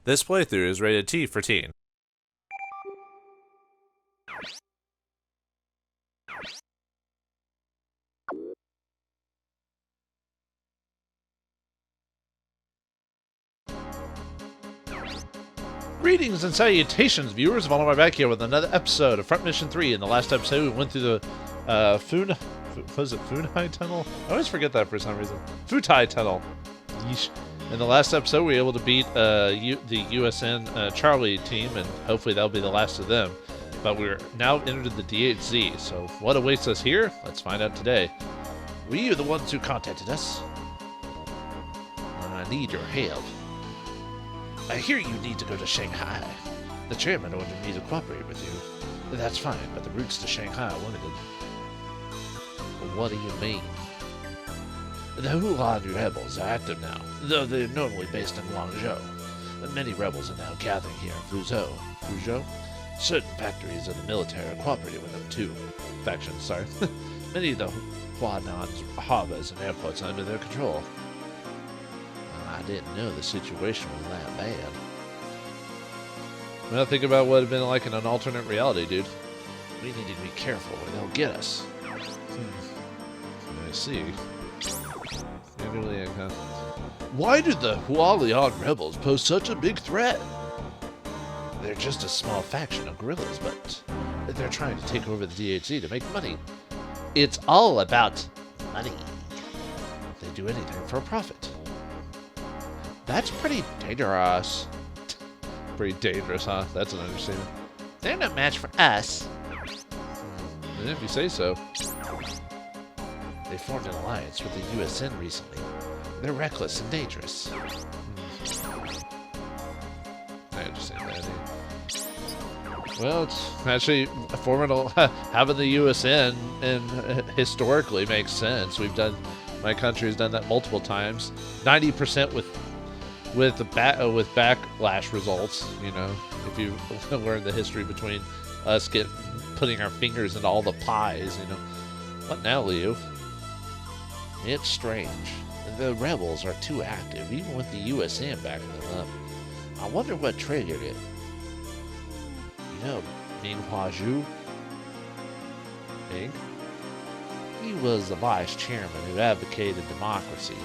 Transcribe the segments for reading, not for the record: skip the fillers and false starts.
This playthrough is rated T for teen. Greetings and salutations, viewers. Vauldemare back here with another episode of Part-115 3. In the last episode, we went through the Funai Tunnel? I always forget that for some reason. Futai Tunnel. Yeesh. In the last episode, we were able to beat the USN Charlie team, and hopefully that'll be the last of them. But we're now entered the DHZ, so what awaits us here? Let's find out today. We are the ones who contacted us. I need your help. I hear you need to go to Shanghai. The chairman ordered me to cooperate with you. That's fine, but the routes to Shanghai are limited. What do you mean? The Hulan rebels are active now, though they're normally based in Guangzhou. Many rebels are now gathering here in Fuzhou. Fuzhou? Certain factories of the military are cooperating with them too. Factions, sorry. Many of the Huanan's harbors and airports are under their control. I didn't know the situation was that bad. Well, think about what it'd been like in an alternate reality, dude. We need to be careful or they'll get us. I see. Why did the Hualian rebels pose such a big threat? They're just a small faction of guerrillas, but they're trying to take over the DHZ to make money. It's all about money. They do anything for a profit. That's pretty dangerous. Pretty dangerous, huh? That's an understatement. They're no match for us. If you say so. They formed an alliance with the USN recently. They're reckless and dangerous. I understand that. Well, it's actually having the USN and historically makes sense. My country has done that multiple times. 90% with backlash results. You know, if you learn the history between us putting our fingers into all the pies. You know, what now, Leo? It's strange. The rebels are too active, even with the USN backing them up. I wonder what triggered it. You know, Ming Huazhu? Ming? He was the vice chairman who advocated democracy.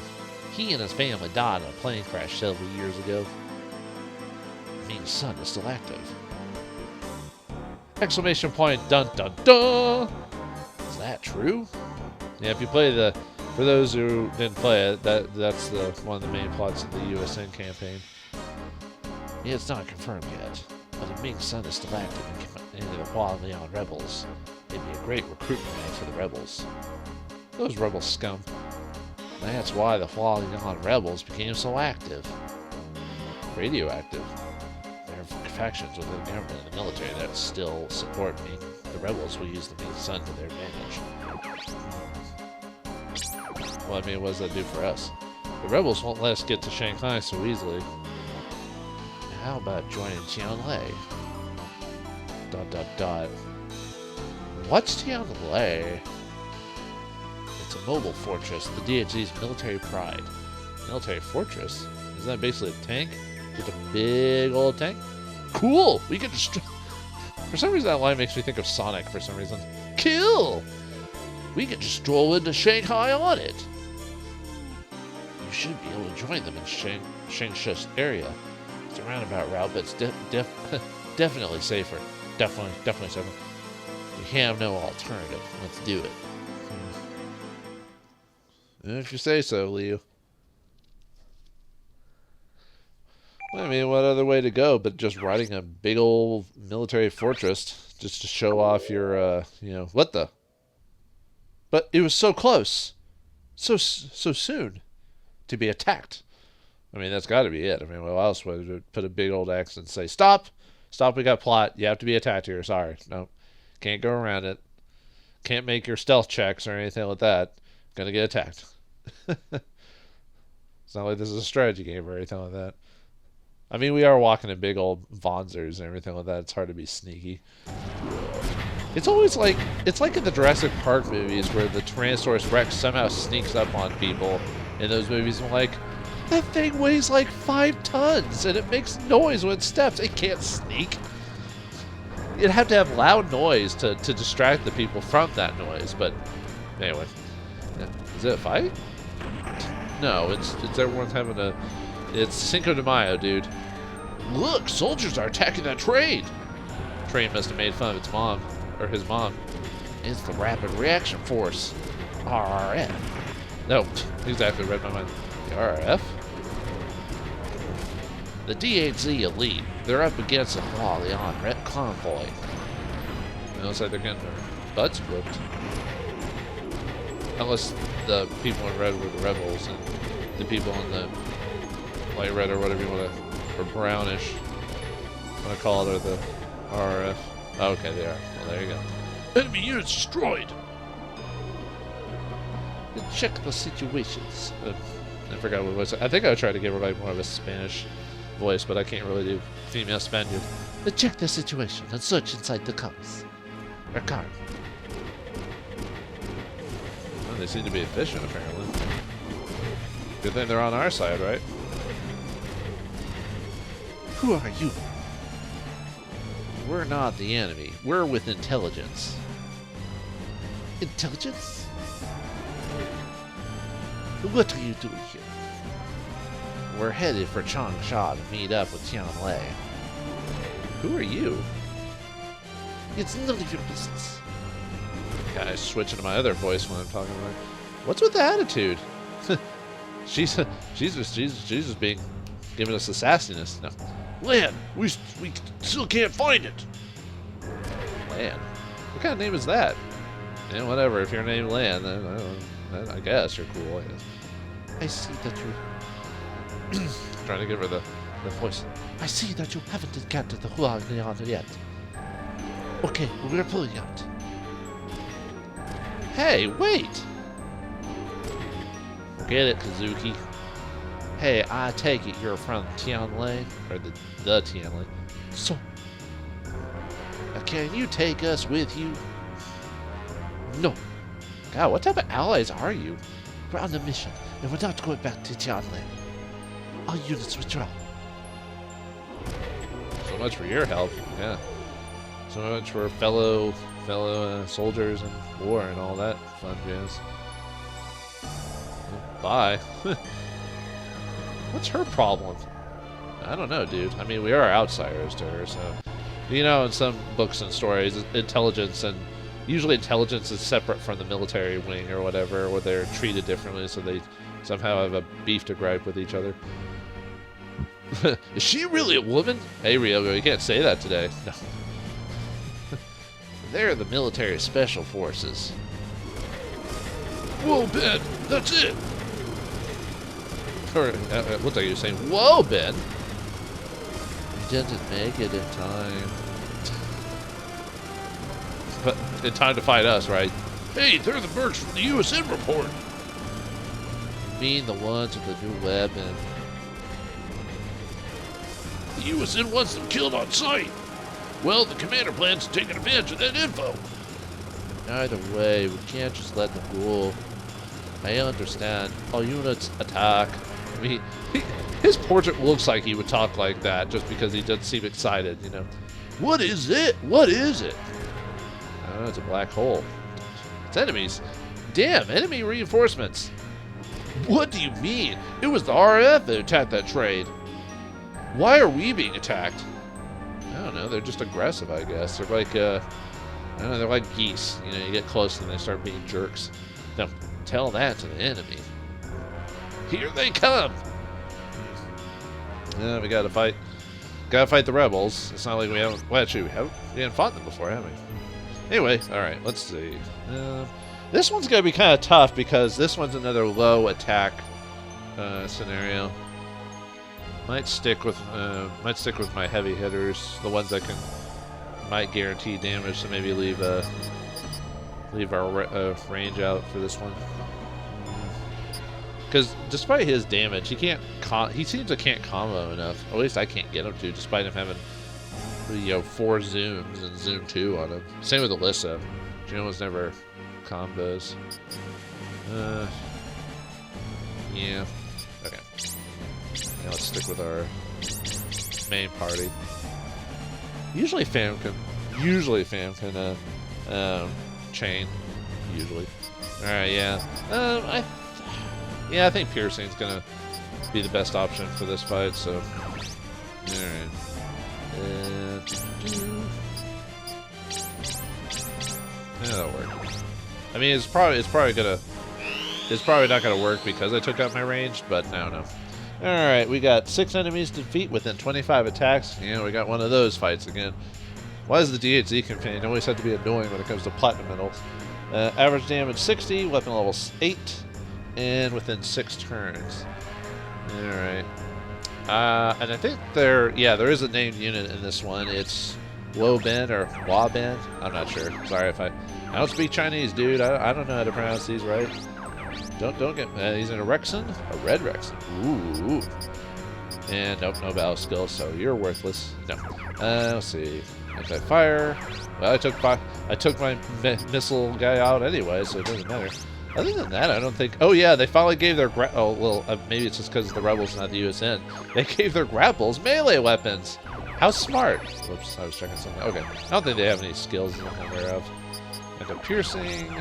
He and his family died in a plane crash several years ago. Ming's son is still active. Exclamation point, dun dun dun! Is that true? Yeah, if you play for those who didn't play it, that's one of the main plots of the USN campaign. Yeah, it's not confirmed yet, but if Ming's son is still active in the Hualian rebels, it'd be a great recruitment man for the rebels. Those rebel scum. That's why the Hualian rebels became so active. Radioactive. There are factions within the government and the military that still support Ming. The rebels will use the Ming son to their advantage. Well, I mean, what does that do for us? The rebels won't let us get to Shanghai so easily. How about joining Tianlai? ... What's Tianlai? It's a mobile fortress, the DHZ's military pride. Military fortress? Isn't that basically a tank? Just a big old tank? Cool! We can just... For some reason, that line makes me think of Sonic for some reason. Kill! We can just stroll into Shanghai on it. You should be able to join them in Shangshu's area. It's a roundabout route, but it's definitely safer. Definitely safer. We have no alternative. Let's do it. If you say so, Leo. Well, I mean, what other way to go but just riding a big old military fortress just to show off your, what the? But it was so close. So soon to be attacked. I mean, that's got to be it. I mean, what else would it put a big old X and say, stop, we got plot. You have to be attacked here. Sorry. No, can't go around it. Can't make your stealth checks or anything like that. Gonna get attacked. It's not like this is a strategy game or anything like that. I mean, we are walking in big old wanzers and everything like that. It's hard to be sneaky. It's always like, it's like in the Jurassic Park movies where the Tyrannosaurus Rex somehow sneaks up on people in those movies. I'm like, That thing weighs like 5 tons, and it makes noise when it steps. It can't sneak. You'd have to have loud noise to distract the people from that noise, but anyway. Is it a fight? No, it's everyone's having a... It's Cinco de Mayo, dude. Look, soldiers are attacking that train! The train must have made fun of its mom, or his mom. It's the Rapid Reaction Force. RRF. No, exactly, read my mind. The RRF? The DHZ Elite. They're up against the Vauldemare Red Convoy. It looks like they're getting their butts whooped. Unless the people in red were the rebels and the people in the light red or whatever you want to, or brownish, want to call it, or the RRF. Oh, okay, they are. Well, there you go. Enemy units destroyed. Check the situations. I forgot what it was. I think I tried to give her like more of a Spanish voice, but I can't really do female Spaniard. Check the situation and search inside the cars. Or car. Well, they seem to be efficient, apparently. Good thing they're on our side, right? Who are you? We're not the enemy. We're with intelligence. Intelligence? What are you doing here? We're headed for Changsha to meet up with Tianlei. Who are you? It's none of your business. Kind of switching to my other voice when I'm talking to her. What's with the attitude? she's just being giving us the sassiness. No. Lan, we still can't find it. Lan, what kind of name is that? Yeah, whatever. If you're named Lan, then I guess you're cool. I see that you. Trying to give her the voice. I see that you haven't encountered the Huanglian yet. Okay, we're pulling out. Hey, wait! Forget it, Kazuki. Hey, I take it you're from Tianlei, or the Tianlei. So, can you take us with you? No. God, what type of allies are you? We're on a mission, and we're not going back to Tianlei. All units withdraw. So much for your help, yeah. So much for fellow soldiers and war and all that fun jazz. Bye. What's her problem? I don't know, dude. I mean, we are outsiders to her, so... You know, in some books and stories, intelligence and... Usually intelligence is separate from the military wing or whatever, where they're treated differently, so they somehow have a beef to gripe with each other. Is she really a woman? Hey, Ryogo, you can't say that today. No. They're the military special forces. Whoa, Ben! That's it! Or, it looked like you were saying, whoa, Ben! We didn't make it in time. But in time to fight us, right? Hey, they're the mercs from the USN report! You mean the ones with the new weapon? The USN wants them killed on sight! Well, the commander plans on taking advantage of that info. Either way, we can't just let them rule. I understand. All units attack. I mean, his portrait looks like he would talk like that just because he doesn't seem excited, you know. What is it? What is it? Oh, it's a black hole. It's enemies. Damn, enemy reinforcements. What do you mean? It was the RF that attacked that train. Why are we being attacked? I don't know, they're just aggressive, I guess. They're like, I don't know, they're like geese. You know, you get close and they start being jerks. Now, tell that to the enemy. Here they come! Yeah, we gotta fight. Gotta fight the rebels. It's not like we haven't, well, actually, we haven't fought them before, have we? Anyway, alright, let's see. This one's gonna be kind of tough because this one's another low attack scenario. Might stick with my heavy hitters, the ones that might guarantee damage. So maybe leave our range out for this one. Because despite his damage, he seems to can't combo enough. At least I can't get him to, despite him having 4 zooms and zoom 2 on him. Same with Alyssa. She almost never combos. Yeah. Okay. Yeah, let's stick with our main party. Usually fam can chain. Usually. Alright, yeah. I think piercing's gonna be the best option for this fight, so. Alright. Yeah, that'll work. I mean, it's probably not gonna work because I took out my ranged, but I don't know. Alright, we got 6 enemies to defeat within 25 attacks. Yeah, we got one of those fights again. Why is the DHZ campaign always have to be annoying when it comes to platinum medals? Average damage 60, weapon level 8, and within 6 turns. Alright. And I think there is a named unit in this one. It's Woben or Waben. I'm not sure. Sorry if I don't speak Chinese, dude. I don't know how to pronounce these right. Don't get. He's in a Rexon, a red Rexon. Ooh. And nope, no battle skills, so you're worthless. No. Let's see. Anti-fire. Well, I took my missile guy out anyway, so it doesn't matter. Other than that, I don't think... Oh, yeah, they finally gave their... Oh, well, maybe it's just because the Rebels, not the USN. They gave their grapples melee weapons. How smart. Whoops, I was checking something. Okay. I don't think they have any skills that I'm aware of. Anti-piercing.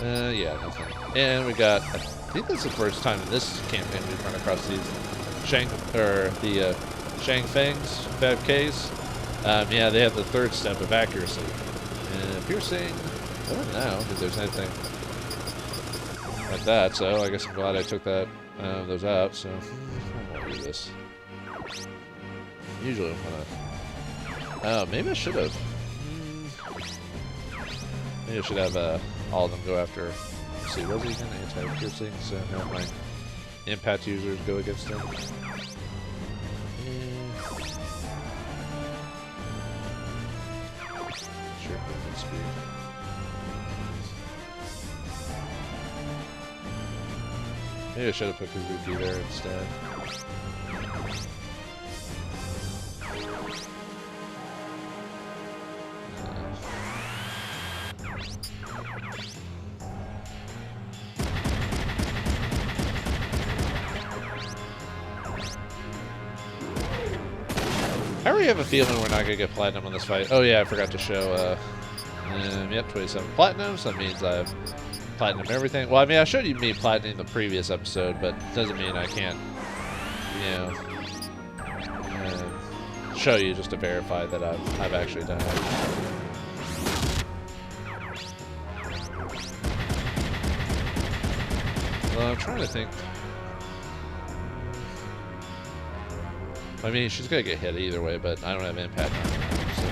Yeah, nothing. And we got... I think this is the first time in this campaign we've run across these Shang Fangs, 5Ks. Yeah, they have the third step of accuracy. And piercing... I don't know if there's anything like that, so I guess I'm glad I took those out, so I won't do this. Usually I'm gonna... Oh, maybe I should have. Maybe I should have all of them go after... Let's see, was he even anti-piercing? So now my impact users go against him. Sure, movement speed. Maybe I should have put Kazuki there instead. I already have a feeling we're not going to get platinum on this fight. Oh yeah, I forgot to show, yep, 27 platinum, so that means I have platinum everything. Well, I mean, I showed you me platinum the previous episode, but doesn't mean I can't, you know, show you just to verify that I've actually done it. Well, I'm trying to think. I mean, she's gonna get hit either way, but I don't have impact on her, so.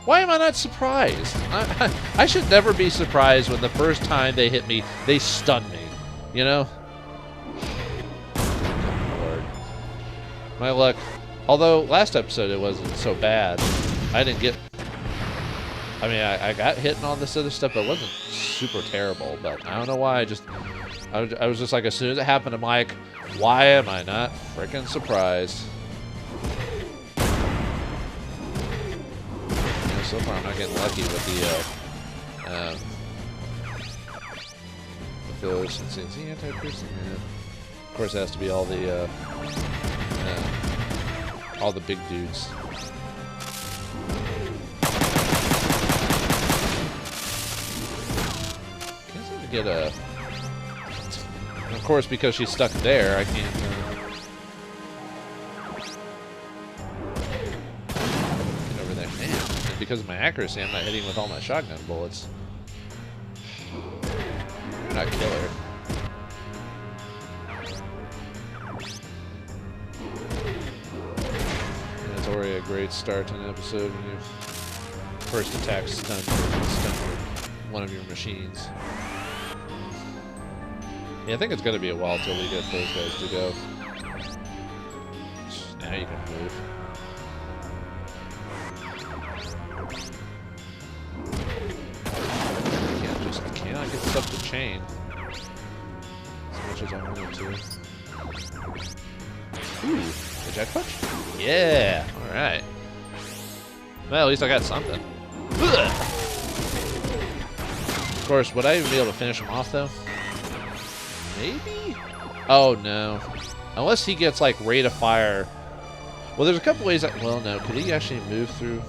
Why am I not surprised? I should never be surprised when the first time they hit me, they stun me. You know? Lord. My luck. Although last episode it wasn't so bad. I didn't get... I mean, I got hit and all this other stuff, but it wasn't super terrible. But I don't know why. I was just like, as soon as it happened, I'm like, why am I not freaking surprised? You know, so far I'm not getting lucky with the fillers and things. The anti-piercing, man. Of course, it has to be all the big dudes. Get a... Of course, because she's stuck there, I can't... Get over there. Man, and because of my accuracy, I'm not hitting with all my shotgun bullets. You're not killer. Yeah, it's already a great start to an episode when you first attack stun one of your machines. Yeah, I think it's going to be a while till we get those guys to go. Now you can move. Cannot get stuff to chain. As much as I wanted to. Ooh, a jet punch? Yeah, alright. Well, at least I got something. Ugh. Of course, would I even be able to finish him off, though? Maybe? Oh, no. Unless he gets, like, rate of fire. Well, there's a couple ways well, no. Could he actually move through?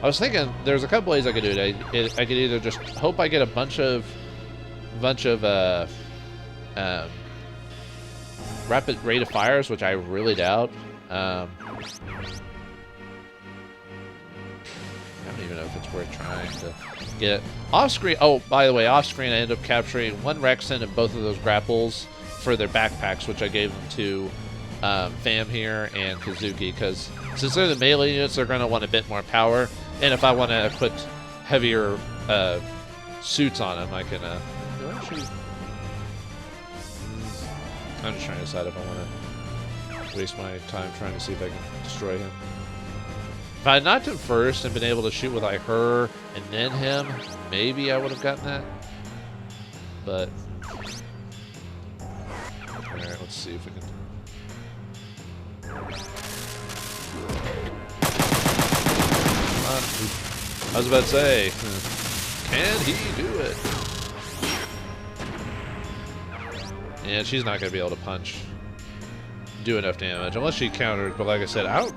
I was thinking there's a couple ways I could do it. I could either just hope I get a bunch of rapid rate of fires, which I really doubt. I don't even know if it's worth trying to get off screen. Oh, by the way, off screen I ended up capturing one Rexen and both of those grapples for their backpacks, which I gave them to Fam here and Kazuki, because since they're the melee units, they're going to want a bit more power. And if I want to put heavier suits on them, I can. I'm just trying to decide if I want to waste my time trying to see if I can destroy him. If I had knocked him first and been able to shoot with like her and then him, maybe I would have gotten that. But all right, let's see if we can. I was about to say, can he do it? Yeah, she's not going to be able to do enough damage unless she counters. But like I said, I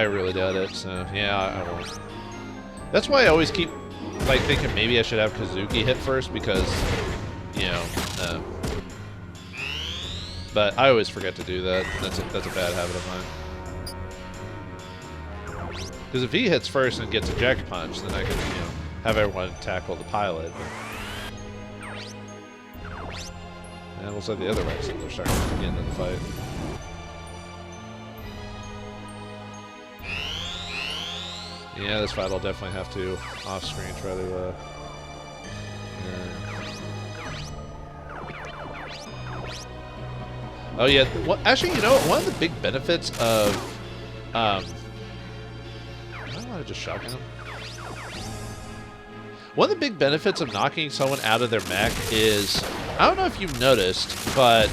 really doubt it. So yeah, I won't. That's why I always keep like thinking maybe I should have Kazuki hit first, because you know. But I always forget to do that. That's a bad habit of mine. Because if he hits first and gets eject punch, then I can, you know, have everyone tackle the pilot. And it looks like the other Rexens are starting to get into the fight. Yeah, this fight I'll definitely have to off-screen try to. Oh yeah. Well, actually, you know, one of the big benefits of just shocking him. One of the big benefits of knocking someone out of their mech is, I don't know if you've noticed, but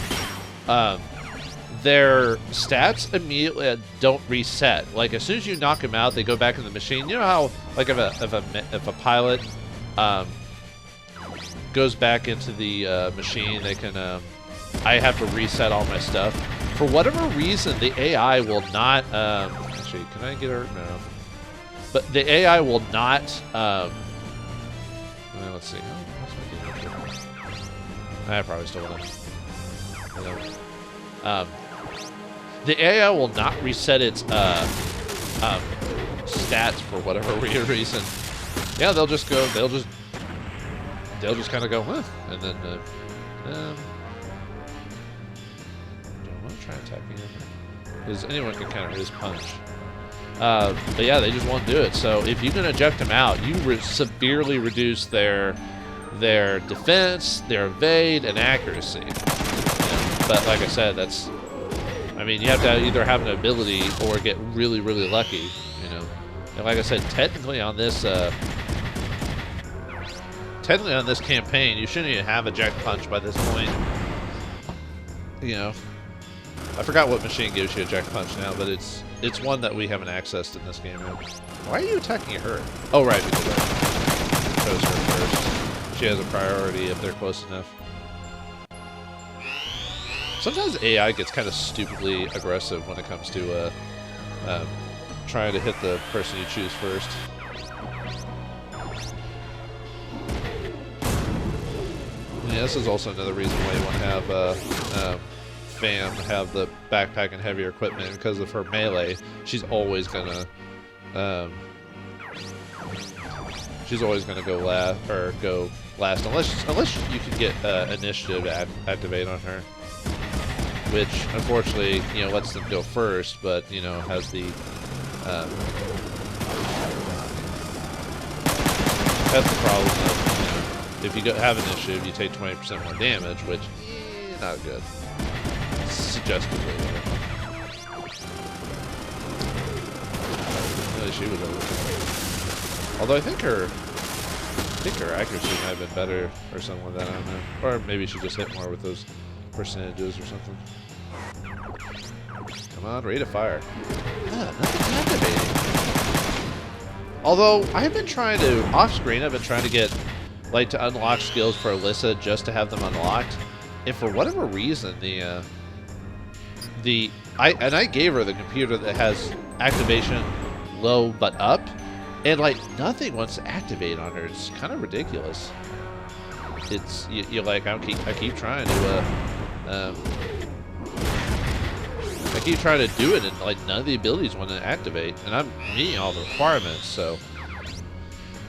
their stats immediately don't reset. Like as soon as you knock them out, they go back in the machine. You know how, like, if a pilot goes back into the machine, they can. I have to reset all my stuff. For whatever reason, the AI will not. Actually, can I get her? No. But the AI will not. Let's see. I probably still want to. The AI will not reset its stats for whatever reason. Yeah, they'll just go. They'll just kind of go, huh? And then. Do I want to try attacking him? Because anyone can counter his punch. But yeah, they just won't do it. So if you can eject them out, you severely reduce their defense, their evade, and accuracy. But like I said, that's. I mean, you have to either have an ability or get really, really lucky, you know. And like I said, technically on this campaign, you shouldn't even have eject punch by this point. You know, I forgot what machine gives you eject punch now, but it's one that we haven't accessed in this game yet. Why are you attacking her? Oh, right, because I chose her first. She has a priority if they're close enough. Sometimes AI gets kind of stupidly aggressive when it comes to trying to hit the person you choose first. Yeah, this is also another reason why you want to have Fam have the backpack and heavier equipment, because of her melee. She's always gonna go last, unless you can get initiative activate on her, which unfortunately, you know, lets them go first, but you know, has the that's the problem of, you know, if you have initiative, you take 20% more damage, which not good. Suggestively. Really, she was over. Although I think her accuracy might have been better or something like that. I don't know. Or maybe she just hit more with those percentages or something. Come on, rate of fire. Nothing's activating. Although, I've been trying to, off-screen, I've been trying to get, like, to unlock skills for Alyssa just to have them unlocked. And for whatever reason, I gave her the computer that has activation low but up, and like nothing wants to activate on her. It's kind of ridiculous. It's you're like I keep trying to I keep trying to do it, and like none of the abilities want to activate, and I'm meeting all the requirements, so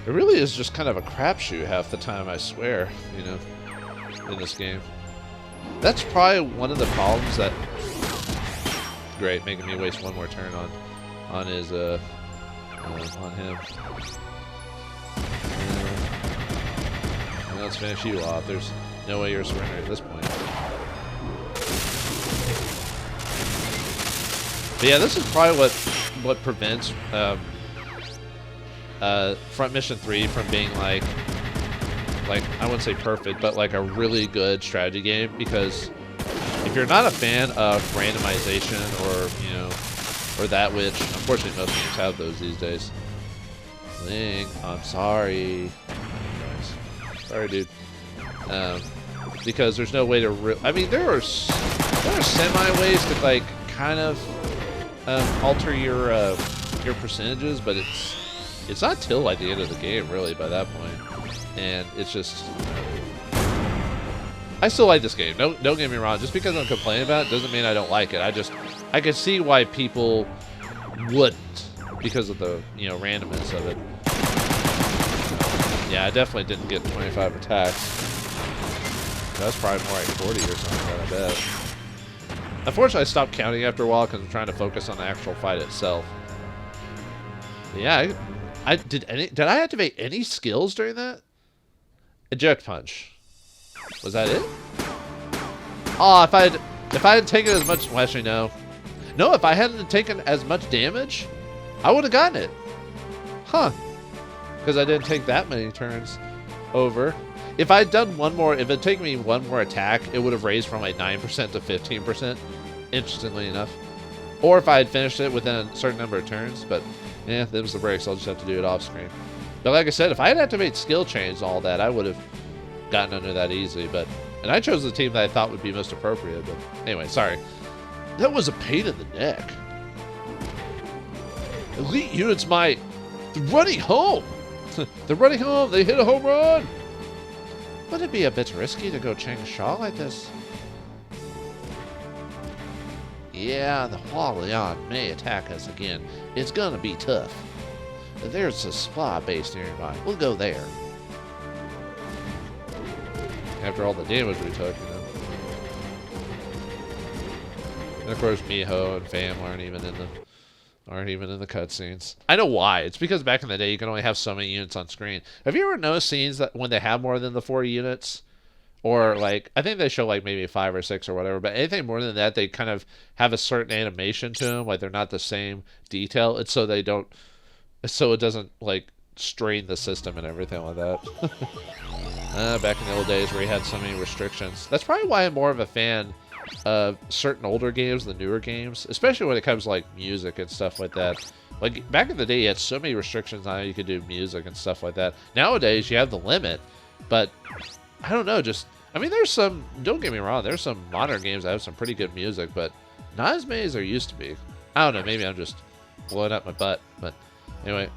it really is just kind of a crapshoot half the time. I swear, you know, in this game. That's probably one of the problems that. Great, making me waste one more turn on his on him. Let's finish you off. There's no way you're a surrender at this point. But yeah, this is probably what prevents Front Mission 3 from being like I wouldn't say perfect, but like a really good strategy game, because if you're not a fan of randomization or that, which unfortunately most games have those these days. Link, I'm sorry. Sorry, dude. Because there's no way to. I mean, there are semi ways to like kind of alter your percentages, but it's not till like the end of the game really by that point, and it's just. I still like this game. Don't get me wrong. Just because I'm complaining about it doesn't mean I don't like it. I can see why people wouldn't because of the randomness of it. Yeah, I definitely didn't get 25 attacks. That's probably more like 40 or something, I bet. Unfortunately, I stopped counting after a while because I'm trying to focus on the actual fight itself. But yeah, did I activate any skills during that? Eject punch. Was that it? Oh, if I had taken as much, well, actually no. No, if I hadn't taken as much damage, I would have gotten it. Huh. Because I didn't take that many turns over. If I had done one more, if it had taken me one more attack, it would have raised from like 9% to 15%, interestingly enough. Or if I had finished it within a certain number of turns, but yeah, them's the breaks. I'll just have to do it off screen. But like I said, if I had activated skill chains and all that, I would have gotten under that easy, and I chose the team that I thought would be most appropriate, but anyway, sorry. That was a pain in the neck. Elite units, they're running home. They're running home. They hit a home run. Would it be a bit risky to go Chang Sha like this? Yeah, the Hualian may attack us again. It's gonna be tough. There's a supply base nearby. We'll go there. After all the damage we took, And of course, Miho and Fam aren't even in the cutscenes. I know why. It's because back in the day, you can only have so many units on screen. Have you ever noticed scenes that when they have more than the 4 units, or like I think they show like maybe 5 or 6 or whatever, but anything more than that, they kind of have a certain animation to them, like they're not the same detail. It's so it doesn't like strain the system and everything like that. Back in the old days where you had so many restrictions. That's probably why I'm more of a fan of certain older games than newer games, especially when it comes to like music and stuff like that. Like back in the day, you had so many restrictions on how you could do music and stuff like that. Nowadays, you have the limit, but I don't know. I mean, there's some. Don't get me wrong. There's some modern games that have some pretty good music, but not as many as there used to be. I don't know. Maybe I'm just blowing up my butt, but anyway.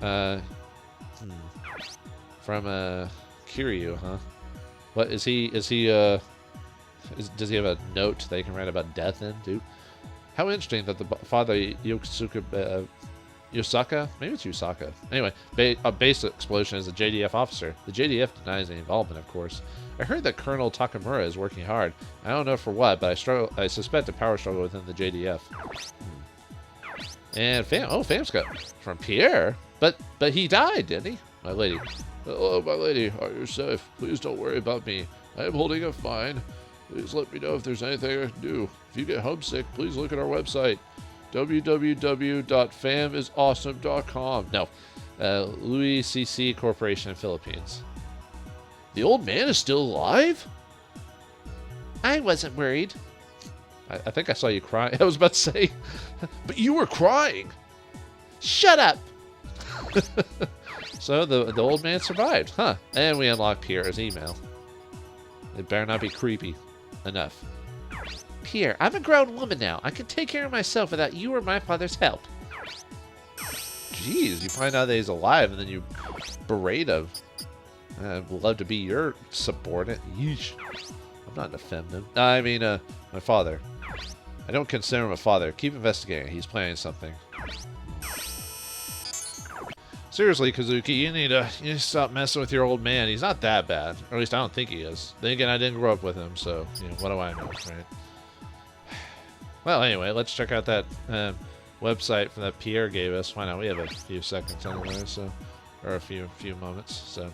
From Kiryu, huh? What is he? Does he have a note that you can write about death in, too? How interesting that the father Yosaka, maybe it's Yusaka. Anyway, a base explosion is a JDF officer. The JDF denies any involvement, of course. I heard that Colonel Takamura is working hard. I don't know for what, but I suspect a power struggle within the JDF. And Fam's got from Pierre, but he died, didn't he? My lady. Hello, my lady. Are you safe? Please don't worry about me. I am holding up fine. Please let me know if there's anything I can do. If you get homesick, please look at our website, www.famisawesome.com. No, Louis CC Corporation in Philippines. The old man is still alive? I wasn't worried. I think I saw you crying. I was about to say, but you were crying. Shut up. So the old man survived, huh? And we unlocked Pierre's email. It better not be creepy enough. Pierre, I'm a grown woman now. I can take care of myself without you or my father's help. Jeez, you find out that he's alive and then you berate him. I'd love to be your subordinate. Yeesh. I'm not a feminine. I mean, my father. I don't consider him a father. Keep investigating. He's planning something. Seriously, Kazuki, you need to stop messing with your old man. He's not that bad. Or at least I don't think he is. Then again, I didn't grow up with him, so, what do I know, right? Well, anyway, let's check out that website that Pierre gave us. Why not? We have a few seconds anyway, so, or a few moments, so.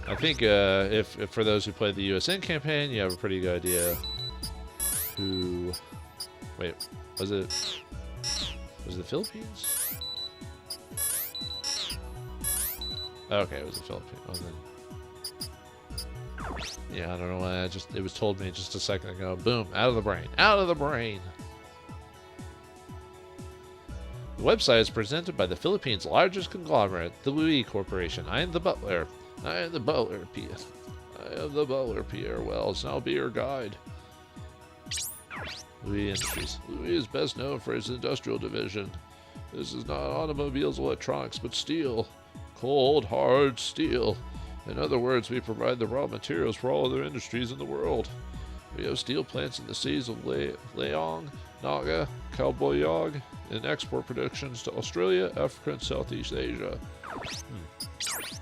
I think if for those who played the USN campaign, you have a pretty good idea who... Wait, was it the Philippines? Okay, it was the Philippines. Yeah, I don't know why. It was told me just a second ago. Boom, out of the brain. Out of the brain. The website is presented by the Philippines' largest conglomerate, the Louis Corporation. I am the butler. I am the butler, Pierre. I am the butler, Pierre Wells. I'll be your guide. Louis Industries. Louis is best known for its industrial division. This is not automobiles, electronics, but steel. Cold, hard steel. In other words, we provide the raw materials for all other industries in the world. We have steel plants in the cities of Leong, Naga, Kalboyog, and export productions to Australia, Africa, and Southeast Asia.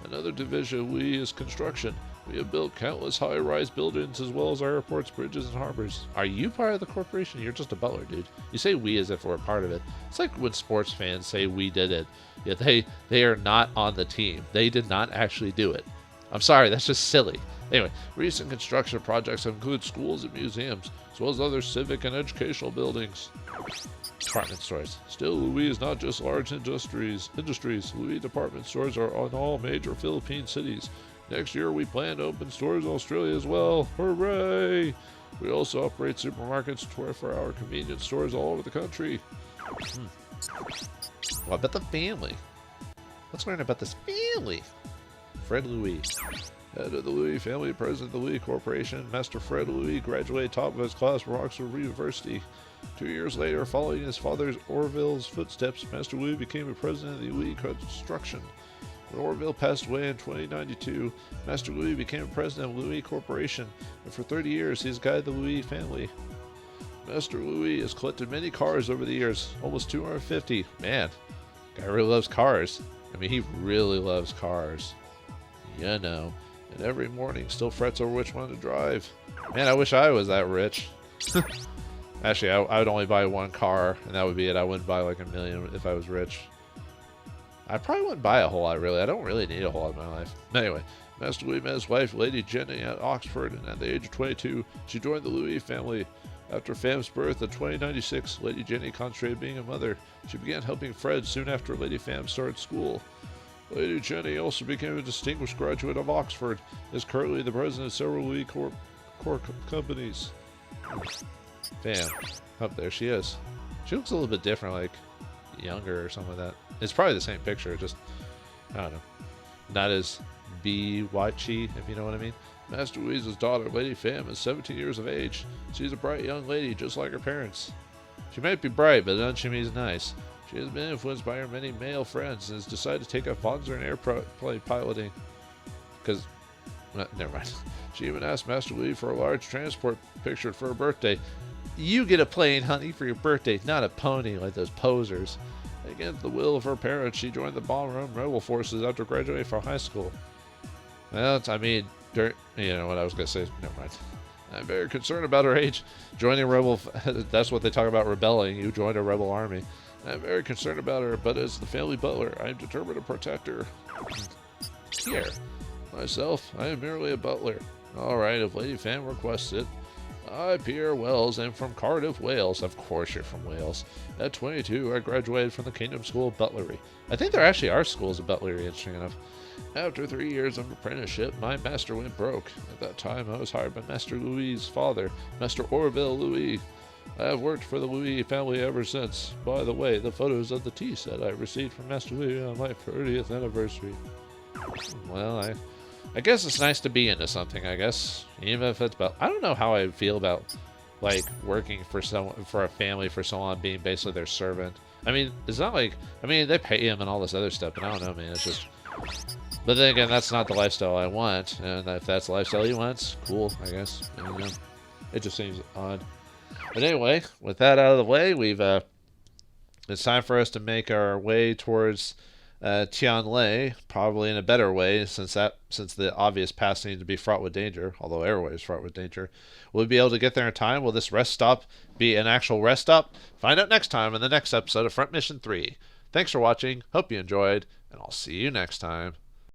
Another division we is construction. We have built countless high-rise buildings as well as airports, bridges, and harbors. Are you part of the corporation? You're just a butler, dude. You say we as if we're a part of it. It's like when sports fans say we did it. Yet they are not on the team. They did not actually do it. I'm sorry, that's just silly. Anyway, recent construction projects include schools and museums, as well as other civic and educational buildings. Department stores. Still, Louis is not just large industries. Louis department stores are on all major Philippine cities. Next year, we plan to open stores in Australia as well. Hooray! We also operate supermarkets, 24-hour convenience stores all over the country. Well, about the family. Let's learn about this family. Fred Louis. Head of the Louis family, president of the Louis Corporation, Master Fred Louis graduated top of his class from Oxford University. 2 years later, following his father Orville's footsteps, Master Louis became a president of the Louis Construction. When Orville passed away in 2092, Master Louis became president of Louis Corporation, and for 30 years he has guided the Louis family. Master Louis has collected many cars over the years, almost 250. Man, guy really loves cars. I mean, he really loves cars. You know. And every morning still frets over which one to drive. Man, I wish I was that rich. Actually, I would only buy one car, and that would be it. I wouldn't buy like a million if I was rich. I probably wouldn't buy a whole lot, really. I don't really need a whole lot in my life. Anyway, Master Louis met his wife, Lady Jenny, at Oxford, and at the age of 22, she joined the Louis family. After Fam's birth in 2096, Lady Jenny concentrated being a mother. She began helping Fred soon after Lady Fam started school. Lady Jenny also became a distinguished graduate of Oxford, and is currently the president of several Louis core companies. Fam. Oh, there she is. She looks a little bit different, like younger or something like that. It's probably the same picture, just, I don't know. Not as B-watchy, if you know what I mean. Master Louise's daughter, Lady Fam, is 17 years of age. She's a bright young lady, just like her parents. She might be bright, but doesn't mean nice. She has been influenced by her many male friends and has decided to take up wanzers and airplane piloting. Because, never mind. She even asked Master Louis for a large transport pictured for her birthday. You get a plane, honey, for your birthday, not a pony like those posers. Against the will of her parents, she joined the Ballroom Rebel Forces after graduating from high school. Well, I mean, you know what I was going to say. Never mind. I'm very concerned about her age. Joining Rebel, that's what they talk about, rebelling. You joined a Rebel army. I'm very concerned about her, but as the family butler, I am determined to protect her. Here. Myself, I am merely a butler. Alright, if Lady Fam requests it. I, Pierre Wells, am from Cardiff, Wales. Of course you're from Wales. At 22, I graduated from the Kingdom School of Butlery. I think there actually are schools of butlery, interesting enough. After 3 years of apprenticeship, my master went broke. At that time, I was hired by Master Louis' father, Master Orville Louis. I have worked for the Louis family ever since. By the way, the photos of the tea set I received from Master Louis on my 30th anniversary. Well, I guess it's nice to be into something, I guess. Even if it's about... I don't know how I feel about, like, working for a family for so long, being basically their servant. I mean, it's not like... I mean, they pay him and all this other stuff, but I don't know, man. It's just... But then again, that's not the lifestyle I want. And if that's the lifestyle he wants, cool, I guess. I don't know. It just seems odd. But anyway, with that out of the way, it's time for us to make our way towards Tianlei, probably in a better way, since the obvious path seems to be fraught with danger, although everywhere is fraught with danger. Will we be able to get there in time? Will this rest stop be an actual rest stop? Find out next time in the next episode of Front Mission 3. Thanks for watching, hope you enjoyed, and I'll see you next time.